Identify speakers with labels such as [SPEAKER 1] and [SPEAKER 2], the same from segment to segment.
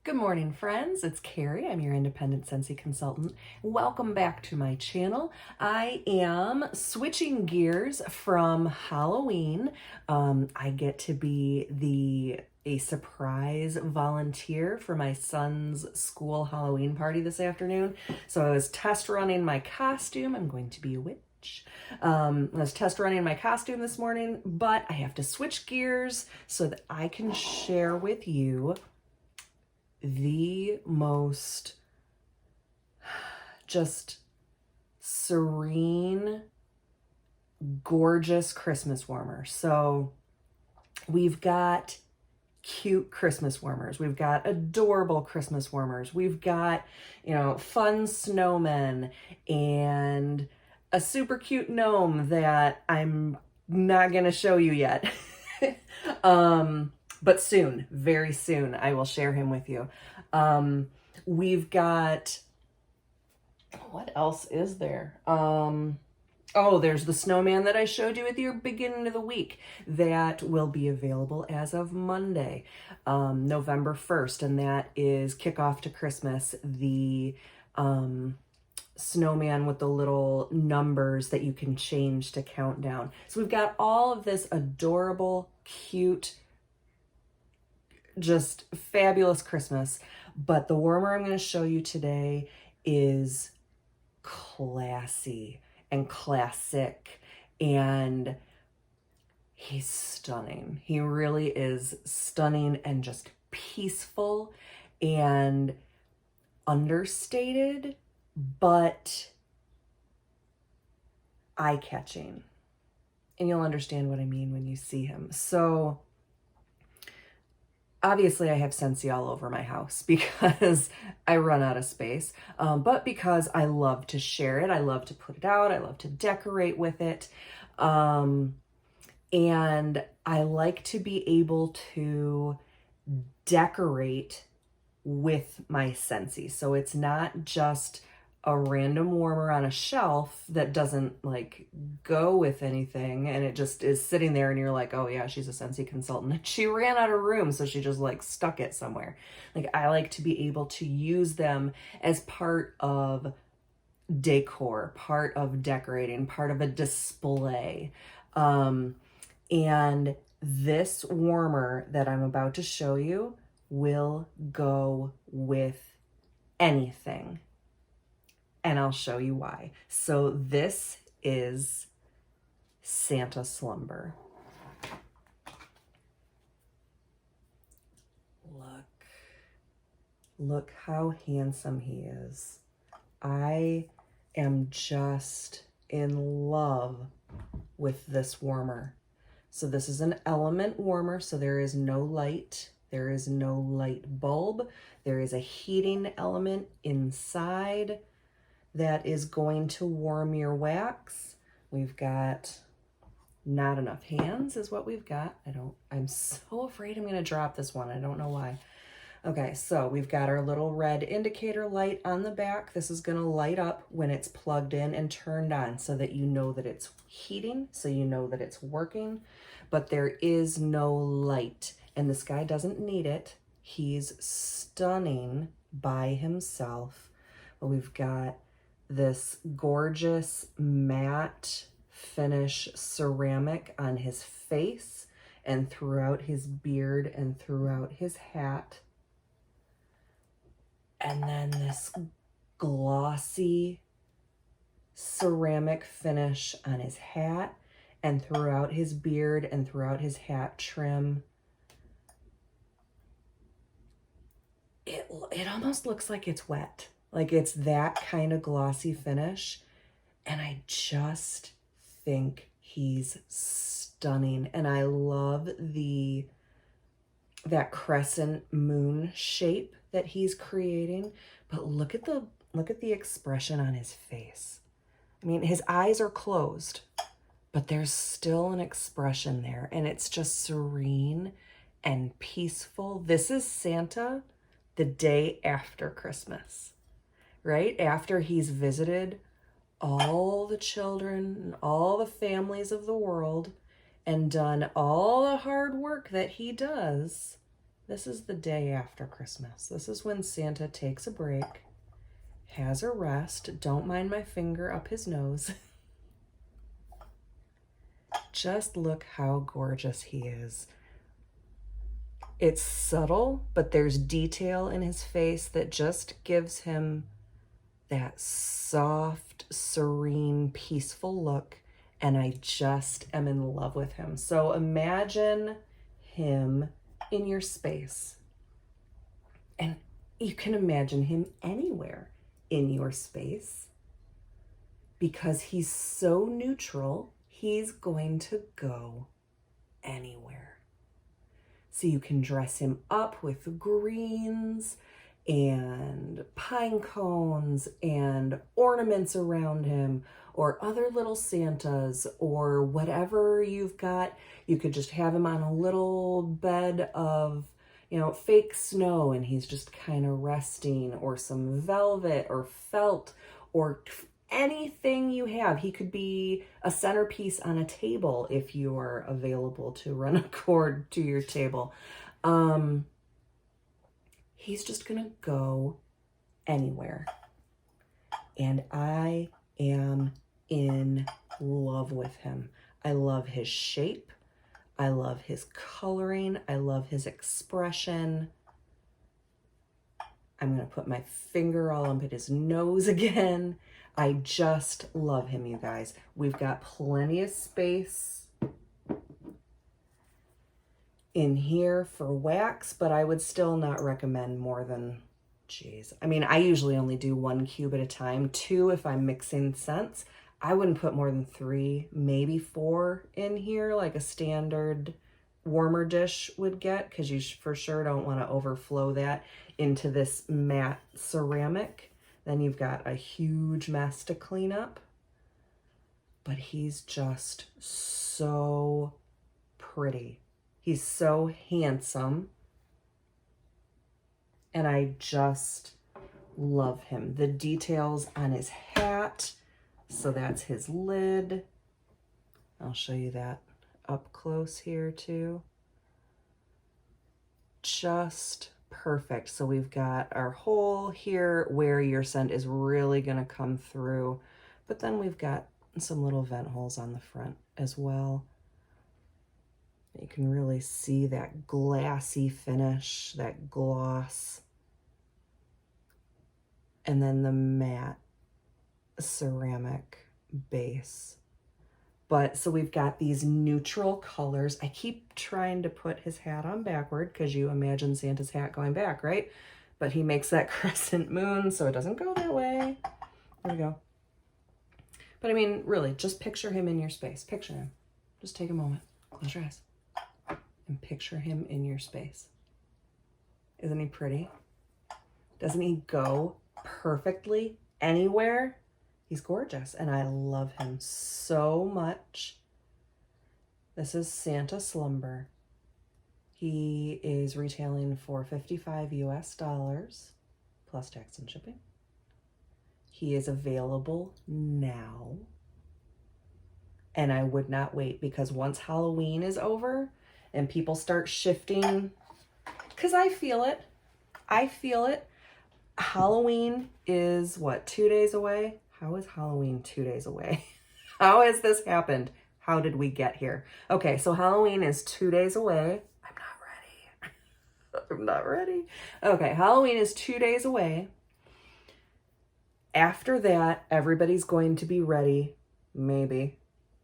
[SPEAKER 1] Good morning, friends. It's Carrie. I'm your independent Scentsy consultant. Welcome back to my channel. I am switching gears from Halloween. I get to be a surprise volunteer for my son's school Halloween party this afternoon. So I was test running my costume. I'm going to be a witch. I was test running my costume this morning, but I have to switch gears so that I can share with you the most just serene, gorgeous Christmas warmer. So we've got cute Christmas warmers. We've got adorable Christmas warmers. We've got, fun snowmen and a super cute gnome that I'm not going to show you yet. But soon, very soon, I will share him with you. We've got, what else is there? Oh, there's the snowman that I showed you at the beginning of the week that will be available as of Monday, November 1st, and that is kickoff to Christmas. The snowman with the little numbers that you can change to count down. So we've got all of this adorable, cute, just fabulous Christmas. But the warmer I'm going to show you today is classy and classic, and he's stunning. He really is stunning and just peaceful and understated, but eye-catching. And you'll understand what I mean when you see him. So obviously I have Scentsy all over my house because I run out of space, but because I love to share it, I love to put it out, I love to decorate with it, and I like to be able to decorate with my Scentsy. So it's not just a random warmer on a shelf that doesn't go with anything, and it just is sitting there and you're like, oh yeah, she's a Scentsy consultant. She ran out of room, so she just stuck it somewhere. I like to be able to use them as part of decor, part of decorating, part of a display. And this warmer that I'm about to show you will go with anything. And I'll show you why. So this is Santa Slumber. Look how handsome he is. I am just in love with this warmer. So this is an element warmer, so there is no light. There is no light bulb. There is a heating element inside that is going to warm your wax. We've got not enough hands is what we've got. I'm so afraid I'm gonna drop this one. I don't know why. Okay, so we've got our little red indicator light on the back. This is gonna light up when it's plugged in and turned on so that you know that it's heating, so you know that it's working, but there is no light, and this guy doesn't need it. He's stunning by himself. But we've got this gorgeous matte finish ceramic on his face and throughout his beard and throughout his hat. And then this glossy ceramic finish on his hat and throughout his beard and throughout his hat trim. It almost looks like it's wet. It's that kind of glossy finish. And I just think he's stunning. And I love that crescent moon shape that he's creating. But look at the expression on his face. I mean, his eyes are closed, but there's still an expression there. And it's just serene and peaceful. This is Santa the day after Christmas. Right after he's visited all the children and all the families of the world and done all the hard work that he does, This is the day after Christmas. This is when Santa takes a break, has a rest. Don't mind my finger up his nose. Just look how gorgeous he is. It's subtle, but there's detail in his face that just gives him that soft, serene, peaceful look. And I just am in love with him. So imagine him in your space. And you can imagine him anywhere in your space. Because he's so neutral, he's going to go anywhere. So you can dress him up with greens and pine cones and ornaments around him, or other little Santas, or whatever you've got. You could just have him on a little bed of, fake snow, and he's just kind of resting, or some velvet or felt, or anything you have. He could be a centerpiece on a table if you are available to run a cord to your table. He's just gonna go anywhere. And I am in love with him. I love his shape. I love his coloring. I love his expression. I'm gonna put my finger all up at his nose again. I just love him, you guys. We've got plenty of space in here for wax, but I would still not recommend more than, I usually only do 1 cube at a time, 2 if I'm mixing scents. I wouldn't put more than 3, maybe 4 in here, like a standard warmer dish would get, because you for sure don't want to overflow that into this matte ceramic. Then you've got a huge mess to clean up. But he's just so pretty. He's so handsome. And I just love him. The details on his hat. So that's his lid. I'll show you that up close here too. Just perfect. So we've got our hole here where your scent is really going to come through. But then we've got some little vent holes on the front as well. You can really see that glassy finish, that gloss. And then the matte ceramic base. But so we've got these neutral colors. I keep trying to put his hat on backward because you imagine Santa's hat going back, right? But he makes that crescent moon, so it doesn't go that way. There we go. But really, just picture him in your space. Picture him. Just take a moment. Close your eyes. And picture him in your space. Isn't he pretty? Doesn't he go perfectly anywhere? He's gorgeous, and I love him so much. This is Santa Slumber. He is retailing for $55 US plus tax and shipping. He is available now, and I would not wait, because once Halloween is over and people start shifting, because I feel it. Halloween is what, 2 days away? How is Halloween 2 days away? How has this happened? How did we get here? Okay, so Halloween is 2 days away. I'm not ready. Okay, Halloween is 2 days away. After that, everybody's going to be ready, maybe,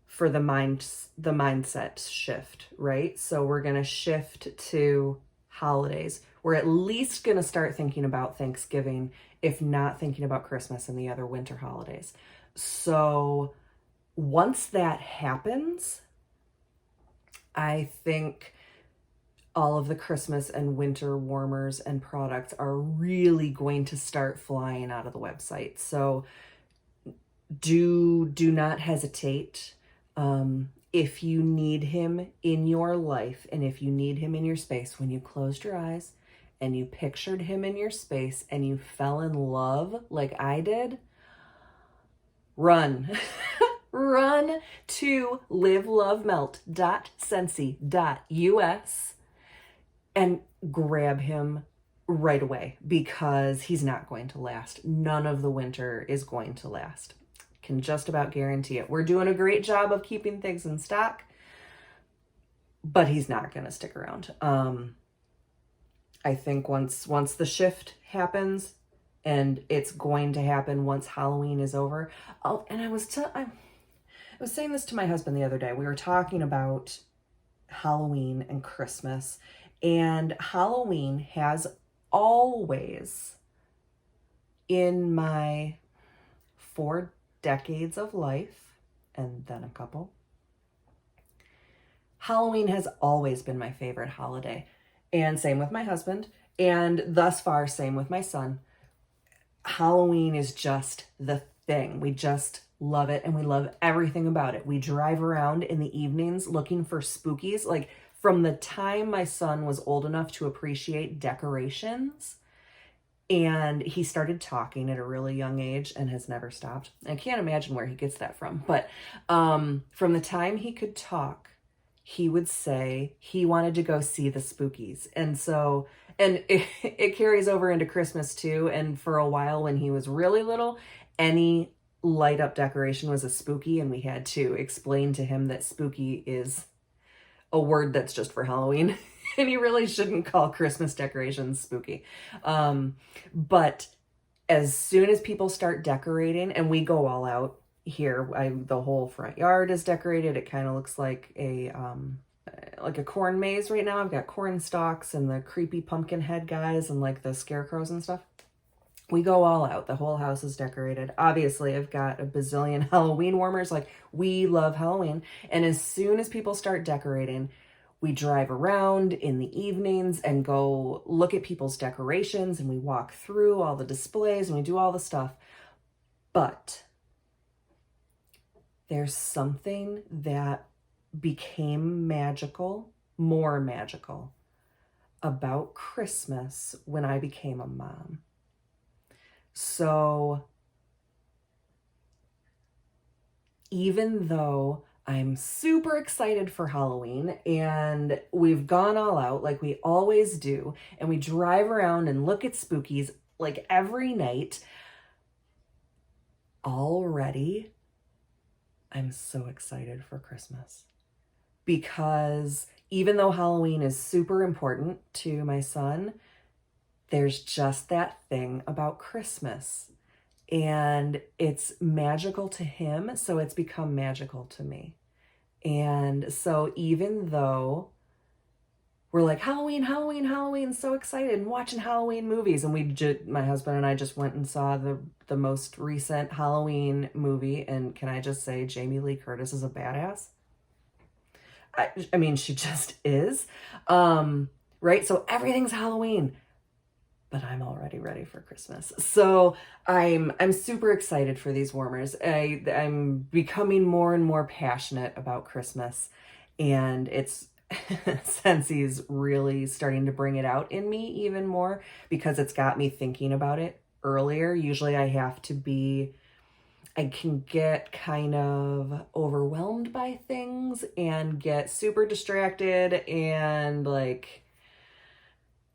[SPEAKER 1] for the mindset shift, right? So we're going to shift to holidays. We're at least going to start thinking about Thanksgiving, if not thinking about Christmas and the other winter holidays. So once that happens, I think all of the Christmas and winter warmers and products are really going to start flying out of the website. So do not hesitate. If you need him in your life, and if you need him in your space, when you closed your eyes and you pictured him in your space and you fell in love like I did, run. Run to livelovemelt.scentsy.us. and grab him right away, because he's not going to last. None of the winter is going to last. Can just about guarantee it. We're doing a great job of keeping things in stock, but he's not going to stick around. I think once the shift happens, and it's going to happen once Halloween is over. Oh, and I was saying this to my husband the other day. We were talking about Halloween and Christmas, and Halloween has always, in my 4 decades of life, and then a couple, Halloween has always been my favorite holiday. And same with my husband, and thus far, same with my son. Halloween is just the thing. We just love it, and we love everything about it. We drive around in the evenings looking for spookies. Like, from the time my son was old enough to appreciate decorations, and he started talking at a really young age and has never stopped. I can't imagine where he gets that from, but from the time he could talk, he would say he wanted to go see the spookies. And so, and it carries over into Christmas too. And for a while when he was really little, any light up decoration was a spooky, and we had to explain to him that spooky is a word that's just for Halloween. And you really shouldn't call Christmas decorations spooky. But as soon as people start decorating, and we go all out here, the whole front yard is decorated. It kind of looks like a corn maze right now. I've got corn stalks and the creepy pumpkin head guys and like the scarecrows and stuff. We go all out. The whole house is decorated. Obviously, I've got a bazillion Halloween warmers. Like, we love Halloween. And as soon as people start decorating, we drive around in the evenings and go look at people's decorations, and we walk through all the displays and we do all the stuff. But there's something that became magical, more magical, about Christmas when I became a mom. So even though I'm super excited for Halloween, and we've gone all out like we always do, and we drive around and look at spookies like every night, already I'm so excited for Christmas. Because even though Halloween is super important to my son, there's just that thing about Christmas. And it's magical to him, so it's become magical to me. And so even though we're like, Halloween, Halloween, Halloween, so excited, and watching Halloween movies, and my husband and I just went and saw the most recent Halloween movie, and can I just say, Jamie Lee Curtis is a badass? I mean, she just is. Right? So everything's Halloween. But I'm already ready for Christmas. So I'm super excited for these warmers. I'm becoming more and more passionate about Christmas, and it's Scentsy's really starting to bring it out in me even more, because it's got me thinking about it earlier. Usually I can get kind of overwhelmed by things and get super distracted and like,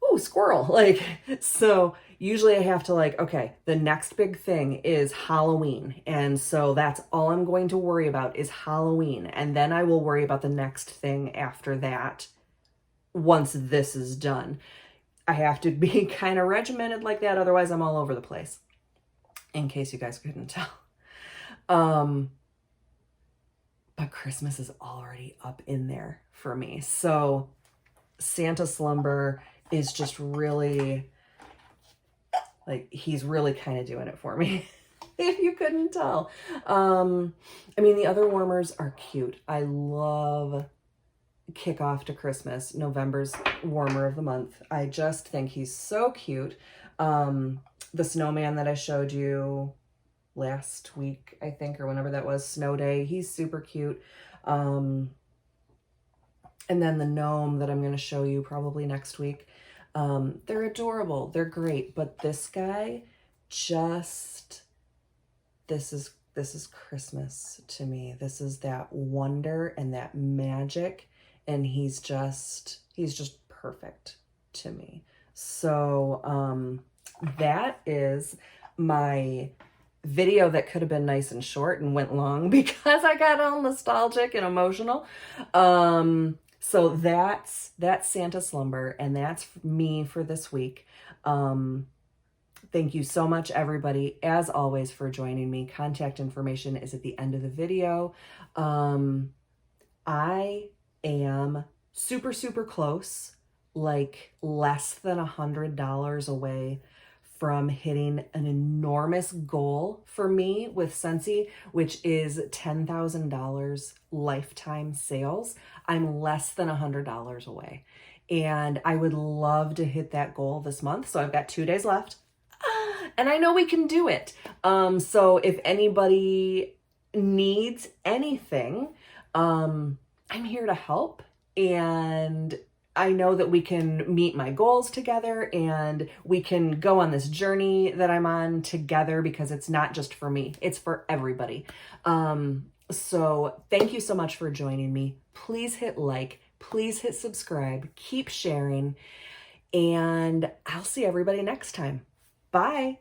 [SPEAKER 1] oh, squirrel. Like, so usually I have to like, okay, the next big thing is Halloween. And so that's all I'm going to worry about is Halloween. And then I will worry about the next thing after that once this is done. I have to be kind of regimented like that. Otherwise I'm all over the place, in case you guys couldn't tell. But Christmas is already up in there for me. So Santa Slumber is just really, like, he's really kind of doing it for me, if you couldn't tell. I mean, the other warmers are cute. I love kickoff to Christmas. November's warmer of the month. I just think he's so cute. The snowman that I showed you last week, I think, or whenever that was, snow day, he's super cute. And then the gnome that I'm going to show you probably next week. They're adorable. They're great. But this guy just, this is Christmas to me. This is that wonder and that magic. And he's just perfect. to me. So that is my video that could have been nice and short and went long because I got all nostalgic and emotional. So that's Santa Slumber, and that's me for this week. Thank you so much, everybody, as always, for joining me. Contact information is at the end of the video. I am super, super close, like less than $100 away from hitting an enormous goal for me with Scentsy, which is $10,000 lifetime sales. I'm less than $100 away. And I would love to hit that goal this month. So I've got 2 days left. And I know we can do it. So if anybody needs anything, I'm here to help. And I know that we can meet my goals together, and we can go on this journey that I'm on together, because it's not just for me, it's for everybody. So thank you so much for joining me. Please hit like, please hit subscribe, keep sharing, and I'll see everybody next time. Bye.